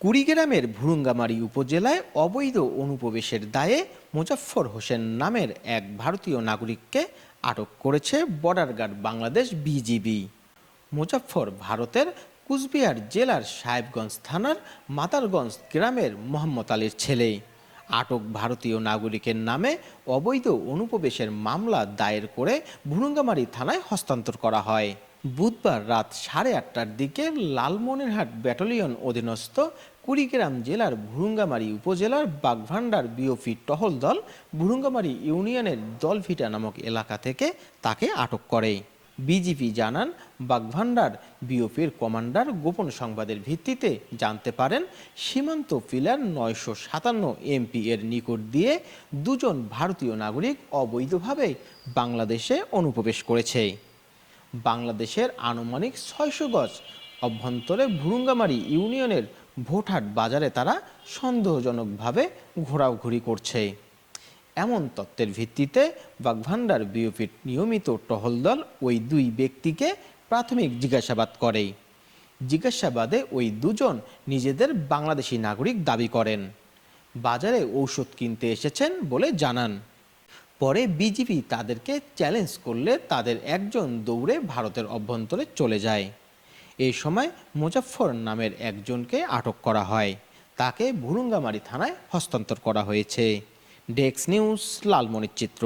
কুড়িগ্রামের ভুরুঙ্গামারী উপজেলায় অবৈধ অনুপ্রবেশের দায়ে মোজাফফর হোসেন নামের এক ভারতীয় নাগরিককে আটক করেছে border guard Bangladesh BGB. Mozaffar ভারতের কুচবিহার জেলার সাহেবগঞ্জ থানার মাতারগঞ্জ গ্রামের মোহাম্মদ আলীর ছেলে। আটক ভারতীয় নাগরিকের নামে অবৈধ অনুপ্রবেশের মামলা দায়ের করে ভুরুঙ্গামারী থানায় হস্তান্তর করা হয়। বুধবার রাত 8:30টার দিকে লালমনিরহাট ব্যাটালিয়ন অধীনস্থ কুড়িগ্রাম জেলার ভুরুঙ্গামারী উপজেলার বাগভান্ডার বিওপি টহল দল ভুরুঙ্গামারী ইউনিয়নের দলভিটা নামক এলাকা থেকে তাকে আটক করে। বিজিপি জানান, বাগভান্ডার বিওপির কমান্ডার গোপন সংবাদের ভিত্তিতে জানতে পারেন সীমান্ত পিলার 957 এমপি এর নিকট দিয়ে দুজন ভারতীয় নাগরিক অবৈধভাবে বাংলাদেশে অনুপ্রবেশ করেছে। বাংলাদেশের আনুমানিক 600 গজ অভ্যন্তরে ভুরুঙ্গামারী ইউনিয়নের ভোটহাট বাজারে তারা সন্দেহজনকভাবে ঘোরাঘুরি করছে। এমন তথ্যের ভিত্তিতে বাগভান্ডার বিওপির নিয়মিত টহল দল ওই দুই ব্যক্তিকে প্রাথমিক জিজ্ঞাসাবাদ করে। জিজ্ঞাসাবাদে ওই দুজন নিজেদের বাংলাদেশি নাগরিক দাবি করেন। বাজারে ঔষধ কিনতে এসেছেন বলে জানান। পরে বিজিবি তাদেরকে চ্যালেঞ্জ করলে তাদের একজন দৌড়ে ভারতের অভ্যন্তরে চলে যায়। এই সময় মোজাফফর নামের একজনকে আটক করা হয়। তাকে ভুরুঙ্গামারী থানায় হস্তান্তর করা হয়েছে। Desk news, লালমনিরচিত্র।